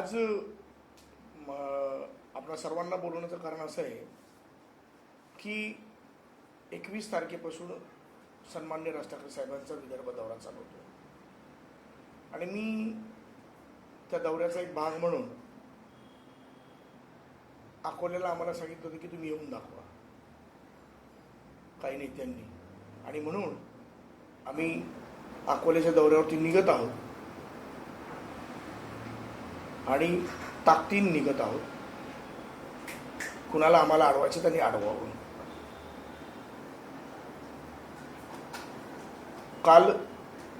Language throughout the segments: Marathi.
आज आपल्या सर्वांना बोलवण्याचं कारण असं आहे की 21 तारखेपासून सन्माननीय राज ठाकरे साहेबांचा विदर्भ दौरा चालू होतो आणि मी त्या दौऱ्याचा एक भाग म्हणून अकोल्याला आम्हाला सांगितलं होतं की तुम्ही येऊन दाखवा काही नेत्यांनी, आणि म्हणून आम्ही अकोल्याच्या दौऱ्यावरती निघत आहोत आणि ताकदीने निघत आहोत. कुणाला आम्हाला अडवायचं त्यांनी अडवावं. काल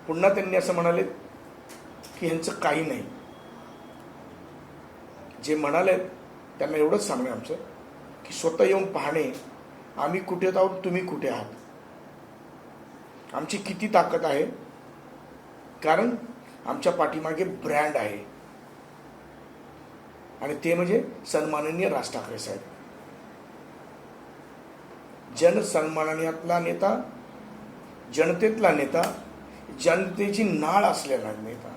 पुन्हा त्यांनी असं म्हणाले की ह्यांचं काही नाही. जे म्हणाले त्यांना एवढंच सांगणे आमचं की स्वतः येऊन पाहणे आम्ही कुठे आहोत, तुम्ही कुठे आहात, आमची किती ताकद आहे, कारण आमच्या पाठीमागे ब्रँड आहे आणि ते म्हणजे सन्माननीय राज ठाकरे साहेब. जनसन्माननीयातला नेता, जनतेतला नेता, जनतेची नाळ असलेला नेता,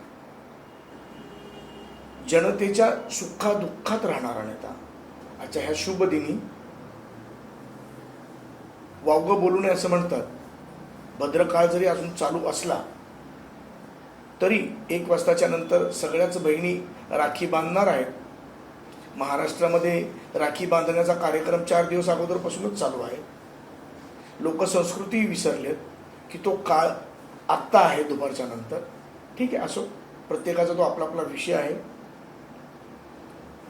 जनतेच्या सुखादुःखात राहणारा नेता. आजच्या ह्या शुभ दिनी वावगं बोलू नये असं म्हणतात. भद्रकाळ जरी अजून चालू असला तरी 1 वाजताच्या नंतर सगळ्याच बहिणी राखी बांधणार आहेत. महाराष्ट्रामध्ये राखी बांधण्याचा कार्यक्रम 4 दिवस अगोदरपासूनच चालू आहे. लोकसंस्कृती विसरलेत की तो काळ आत्ता आहे दुपारच्या नंतर. ठीक आहे, असो, प्रत्येकाचा तो आपला आपला विषय आहे.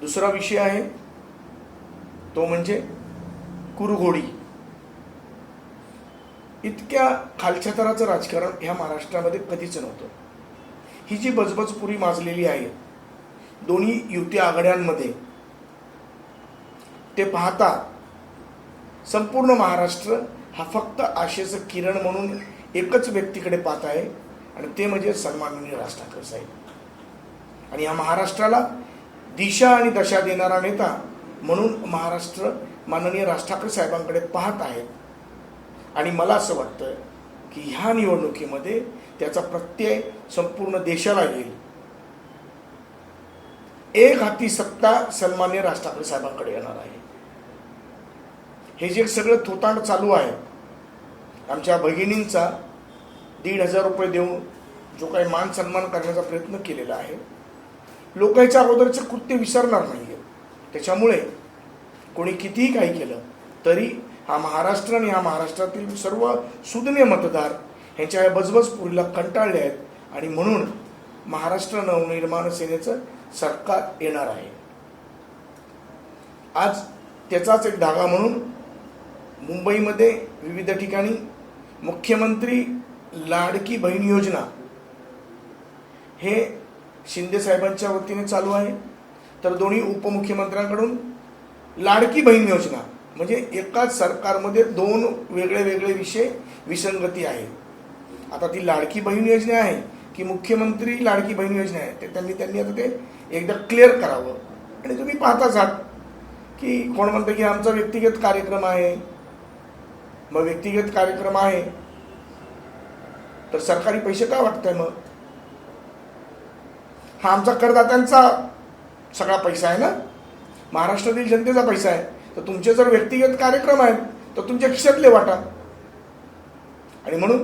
दुसरा विषय आहे तो म्हणजे कुरघोडी. इतक्या खालच्या थराचं राजकारण ह्या महाराष्ट्रामध्ये कधीच नव्हतं. ही जी बजबजपुरी माजलेली आहे दोन्ही युती आघाड्यांमध्ये, ते पाहता संपूर्ण महाराष्ट्र हा फक्त आशेचं किरण म्हणून एकच व्यक्तीकडे पाहत आहे आणि ते म्हणजे सन्माननीय राज ठाकरे साहेब. आणि या महाराष्ट्राला दिशा आणि दशा देणारा नेता म्हणून महाराष्ट्र माननीय राज ठाकरे साहेबांकडे पाहत आहेत. आणि मला असं वाटतं की ह्या निवडणुकीमध्ये त्याचा प्रत्यय संपूर्ण देशाला येईल. एक हाती सत्ता सन्माननीय राज ठाकरे साहेबांकडे येणार आहे. हे जे सगळं थोतांड चालू आहे, आमच्या भगिनींचा 1,500 रुपये देऊन जो काही मान सन्मान करण्याचा प्रयत्न केलेला आहे, लोक ह्याच्या अगोदरचं कृत्य विसरणार नाही. त्याच्यामुळे कोणी कितीही काही केलं तरी हा महाराष्ट्र आणि ह्या महाराष्ट्रातील सर्व सुज्ञ मतदार ह्यांच्या या बजबजपुरीला कंटाळले आहेत आणि म्हणून महाराष्ट्र नवनिर्माण सेनेचं सरकार येणार आहे. आज त्याचाच एक धागा म्हणून मुंबईमध्ये विविध ठिकाणी मुख्यमंत्री लाडकी बहीण योजना हे शिंदे साहेबांच्या वतीने चालू आहे, तर दोन्ही उपमुख्यमंत्र्यांकडून लाडकी बहीण योजना म्हणजे एकाच सरकारमध्ये 2 वेगळे वेगळे विषय विसंगती आहे. आता ती लाडकी बहीण योजना आहे की मुख्यमंत्री लाडकी बहीण योजना आहे ते त्यांनी आता ते एकदा क्लिअर करावं. आणि तुम्ही पाहताच आहात की कोण म्हणतं की आमचा व्यक्तिगत कार्यक्रम आहे. मग व्यक्तिगत कार्यक्रम आहे तर सरकारी पैसे का वाटतंय? मग हा आमचा करदात्यांचा सगळा पैसा आहे ना, महाराष्ट्रातील जनतेचा पैसा आहे. तर तुमचे जर व्यक्तिगत कार्यक्रम आहेत तर तुमच्या खिशातले वाटा. आणि म्हणून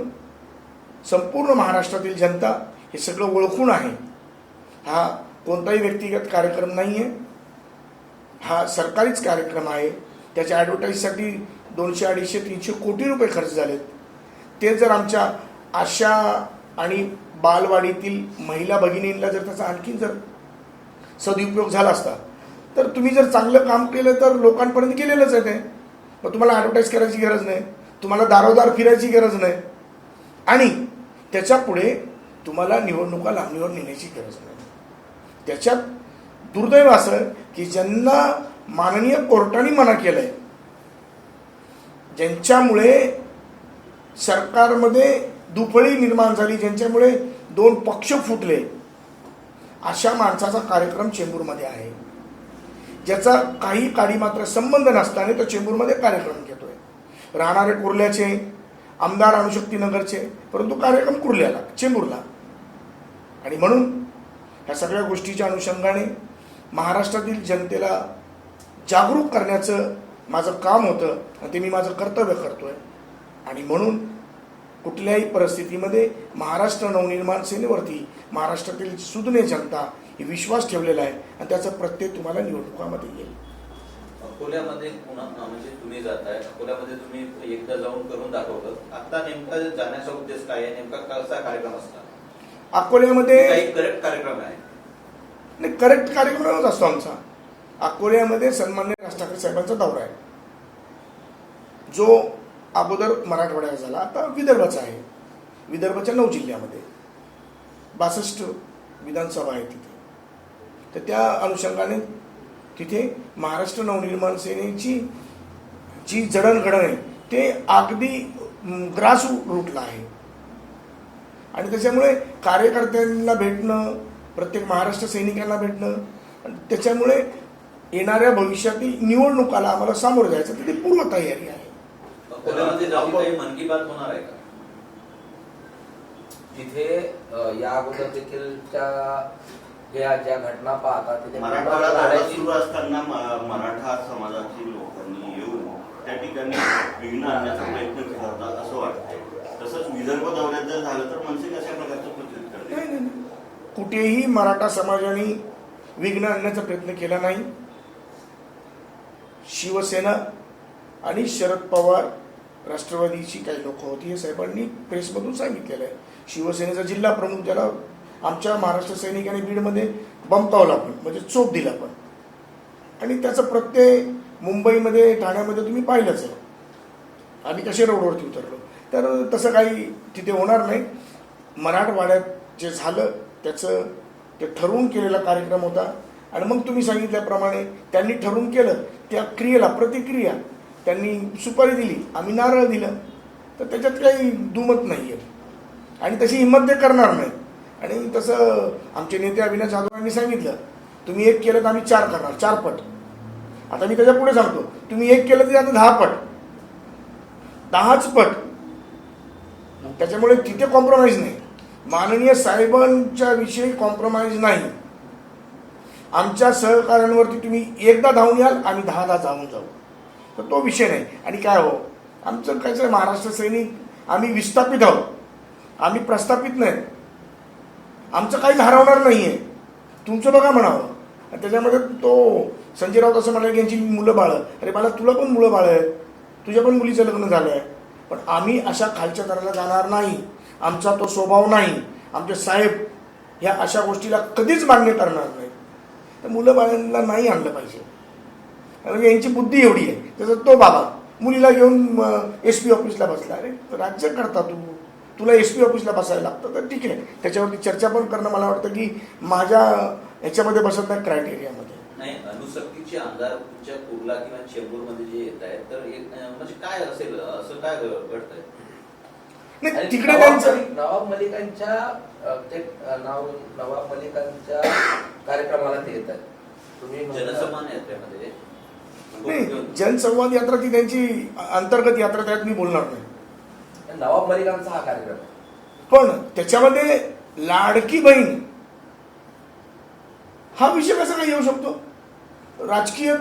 संपूर्ण महाराष्ट्रातील जनता हे सगळं ओळखून आहे. हा कोणताही व्यक्तिगत कार्यक्रम नाही आहे, हा सरकारीच कार्यक्रम आहे. त्याच्या ॲडव्हर्टाईजसाठी 200, 250, 300 कोटी रुपये खर्च झालेत. ते जर आमच्या आशा आणि बालवाडीतील महिला भगिनींना जर त्याचा आणखीन जर सदुपयोग झाला असता तर तुम्ही जर चांगलं काम केलं तर लोकांपर्यंत गेलेलंच आहे ते. मग तुम्हाला ॲडव्हर्टाईज करायची गरज नाही, तुम्हाला दारोदार फिरायची गरज नाही आणि त्याच्या पुढे तुम्हाला निवडणुका लांबणीवर नेण्याची गरज नाही. त्याच्यात दुर्दैव असं की ज्यांना माननीय कोर्टाने मना केलंय, ज्यांच्यामुळे सरकारमध्ये दुफळी निर्माण झाली, ज्यांच्यामुळे 2 पक्ष फुटले, अशा माणसाचा कार्यक्रम चेंबूरमध्ये आहे, ज्याचा काही काडी मात्र संबंध नसताना तो चेंबूरमध्ये कार्यक्रम घेतोय. राहणारे कुर्ल्याचे, आमदार अणुशक्तीनगरचे, परंतु कार्यक्रम कुर्ल्याला, चेंबूरला. आणि म्हणून ह्या सगळ्या गोष्टीच्या अनुषंगाने महाराष्ट्रातील जनतेला जागरूक करण्याचं माझं काम होतं आणि ते मी माझं कर्तव्य करतोय. आणि म्हणून कुठल्याही परिस्थितीमध्ये महाराष्ट्र नवनिर्माण सेनेवरती महाराष्ट्रातील सुज्ञ जनता ही विश्वास ठेवलेला आहे आणि त्याचा प्रत्यय तुम्हाला निवडणुकामध्ये येईल. अकोल्यामध्ये पुन्हा म्हणजे तुम्ही जाताय, अकोल्यामध्ये तुम्ही एकदा जाऊन करून दाखवलं, आता नेमका जाण्याचा उद्देश काय आहे, नेमका कसा कार्यक्रम असणार? अकोल्यामध्ये काही करेक्ट कार्यक्रम आहे? नाही, करेक्ट कार्यक्रमच असतो आमचा. अकोल्यामध्ये सन्मान्य राज ठाकरे साहेबांचा दौरा आहे, जो अगोदर मराठवाड्यात झाला, आता विदर्भाचा आहे. विदर्भाच्या 9 जिल्ह्यामध्ये 62 विधानसभा आहे तिथे. तर त्या अनुषंगाने तिथे महाराष्ट्र नवनिर्माण सेनेची जी जडणघडण आहे ते अगदी ग्रास रूटला आहे. आणि त्याच्यामुळे कार्यकर्त्यांना भेटणं, प्रत्येक महाराष्ट्र सैनिकांना भेटणं, त्याच्यामुळे येणाऱ्या भविष्यातील निवडणुकाला आम्हाला सामोरं जायचं, तिथे पूर्वतयारी आहे. अकोल्यामध्ये जाऊन काही मन की बात होणार आहे का? तिथे या अगोदर देखील ज्या घटना पाहता तिथे मराठवाडा लढा सुरू असताना मराठा समाजातील लोकांनी येऊन त्या ठिकाणी विघ्न आणण्याचा प्रयत्न केला होता असं वाटतंय. तसंच विदर्भ दौऱ्यात जर झालं तर मनसे कशा प्रकारचं प्रत्युत्तर देईल? नाही, कुठेही मराठा समाजाने विघ्न आणण्याचा प्रयत्न केला नाही. शिवसेना आणि शरद पवार राष्ट्रवादीची काही लोक होती, हे साहेबांनी प्रेसमधून सांगितलेलं आहे. शिवसेनेचा जिल्हा प्रमुख, ज्याला आमच्या महाराष्ट्र सैनिकांनी बीडमध्ये बंपावला पण, म्हणजे चोप दिला पण, आणि त्याचा प्रत्यय मुंबईमध्ये ठाण्यामध्ये तुम्ही पाहिलंच आहे. आम्ही कसे रोडवरती उतरलो. तर तसं काही तिथे होणार नाही. मराठवाड्यात जे झालं त्याचं ते ठरवून केलेला कार्यक्रम होता. आणि मग तुम्ही सांगितल्याप्रमाणे त्यांनी ठरवून केलं, त्या क्रियेला प्रतिक्रिया त्यांनी सुपारी दिली, आम्ही नारळ दिलं, तर त्याच्यात काही दुमत नाही आहे. आणि तशी हिंमत ते करणार नाही. आणि तसं आमचे नेते अविनाश जाधवांनी सांगितलं, तुम्ही 1 केलं तर आम्ही 4 करणार, 4 पट. आता मी त्याच्या पुढे सांगतो, तुम्ही 1 केलं तरी आता 10 पट, 10च पट. त्याच्यामुळे तिथे कॉम्प्रोमाइज नाही. माननीय साहेबांच्या विषयी कॉम्प्रोमाइज नाही. आमच्या सहकार्यांवरती तुम्ही एकदा धावून याल, आम्ही 10दा धावून जाऊ, तर तो विषय नाही. आणि काय हो, आमचं काय महाराष्ट्र सैनिक आम्ही विस्थापित आहोत, आम्ही प्रस्थापित नाही. आमचं काही हरवणार नाही आहे. तुमचं बघा म्हणावं. त्याच्यामध्ये तो संजय राऊत असं म्हणाले की यांची मुलं बाळं, अरे बाळा तुला पण मुलं बाळं आहेत, तुझ्या पण मुलीचं लग्न झालं आहे. पण आम्ही अशा खालच्या दराला जाणार नाही. आमचा तो स्वभाव नाही. आमचे साहेब ह्या अशा गोष्टीला कधीच मान्य करणार नाही. तर मुलं बाळांना नाही आणलं पाहिजे. म्हणजे यांची बुद्धी एवढी आहे. त्याचं तो बाबा मुलीला घेऊन SP ऑफिसला बसला. अरे राज्य करता तुला SP ऑफिसला बसायला लागतं, तर ठीक आहे, त्याच्यावरती चर्चा पण करणं मला वाटतं की माझ्या ह्याच्यामध्ये बसत नाही, क्रायटेरियामध्ये नाही. अनुसक्तीचे आमदार तुमच्या कुर्ला किंवा चेंबूरमध्ये जे येत आहेत, तर म्हणजे काय असेल, असं काय घडतंय? नाही, तिकडे त्यांचं नवाब मलिकांच्या कार्यक्रमाला ते येत आहेत. तुम्ही जनसन्मान यात्रेमध्ये नाही, जनसंवाद यात्रा ती त्यांची अंतर्गत यात्रा, त्यात मी बोलणार नाही. नवाब मलिकांचा हा कार्यक्रम, पण त्याच्यामध्ये लाडकी बहीण हा विषय कसा काय येऊ शकतो? राजकीय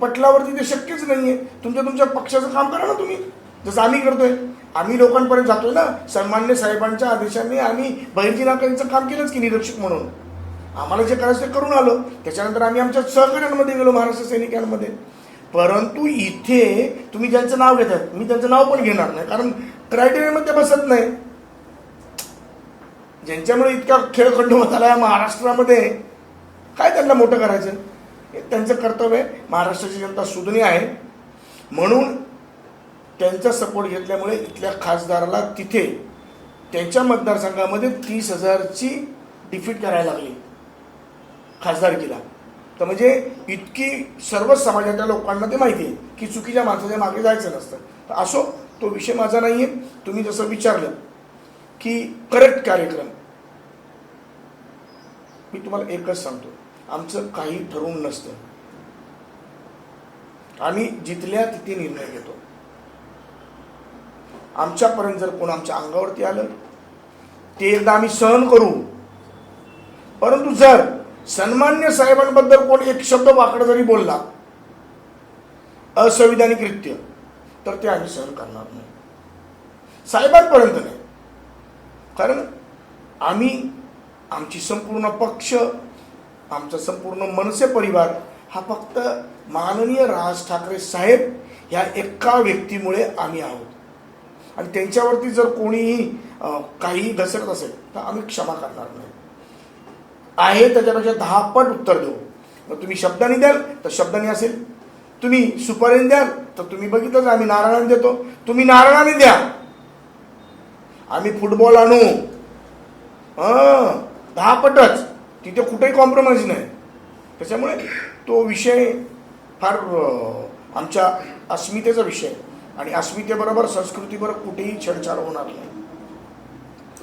पटलावरती ते शक्यच नाहीये. तुमच्या पक्षाचं काम करा ना तुम्ही, जसं आम्ही करतोय. आम्ही लोकांपर्यंत जातोय ना. सन्मान्य साहेबांच्या आदेशाने आम्ही बहिर्जी नाकांचं काम केलंच की निरीक्षक म्हणून. आम्हाला जे करायचं ते करून आलो. त्याच्यानंतर आम्ही आमच्या सहकार्यांमध्ये गेलो, महाराष्ट्र सैनिकांमध्ये. परंतु इथे तुम्ही ज्यांचं नाव घेतात, मी त्यांचं नाव पण घेणार नाही, कारण क्रायटेरियामध्ये बसत नाही. ज्यांच्यामुळे इतका खेळखंडोबा झाला या महाराष्ट्रामध्ये, काय त्यांना मोठं करायचं? हे त्यांचं कर्तव्य आहे. महाराष्ट्राची जनता सुज्ञ आहे, म्हणून त्यांचा सपोर्ट घेतल्यामुळे इथल्या खासदाराला तिथे त्यांच्या मतदारसंघामध्ये 30,000ची डिफीट करायला लागली खासदारकीला. तर म्हणजे इतकी सर्व समाजाच्या लोकांना ते माहिती आहे की चुकीच्या माणसाच्या मागे जायचं नसतं. तर असो, तो विषय माझा नाही आहे. तुम्ही जसं विचारलं की करेक्ट कार्यक्रम, मी तुम्हाला एकच सांगतो, आमचं काही ठरवून नसतं. आम्ही जिथल्या तिथे निर्णय घेतो. आमच्यापर्यंत जर कोण आमच्या अंगावरती आलं ते एकदा आम्ही सहन करू. परंतु जर सन्मान्य साहेबांबद्दल कोण एक शब्द वाकडं जरी बोलला, असंविधानिक कृत्य, तर ते आम्ही सहन करणार नाही. साहेबांपर्यंत नाही. कारण आम्ही, आमची संपूर्ण पक्ष, आमचा संपूर्ण मनसे परिवार हा फक्त माननीय राज ठाकरे साहेब ह्या एका व्यक्तीमुळे आम्ही आहोत. आणि त्यांच्यावरती जर कोणीही काही घसरत असेल तर आम्ही क्षमा करणार नाही. आहे त्याच्यापेक्षा 10 पट उत्तर देऊ. मग तुम्ही शब्दाने द्याल तर शब्दाने असेल, तुम्ही सुपारीने द्याल तर तुम्ही बघितलंच आम्ही नारळाने देतो, तुम्ही नारळाने द्या, आम्ही फुटबॉल आणू, 10 पटच, तिथे कुठेही कॉम्प्रोमाइज नाही. त्याच्यामुळे तो विषय फार आमच्या अस्मितेचा विषय आणि अस्मितेबरोबर संस्कृतीबरोबर कुठेही छेडछाड होणार नाही.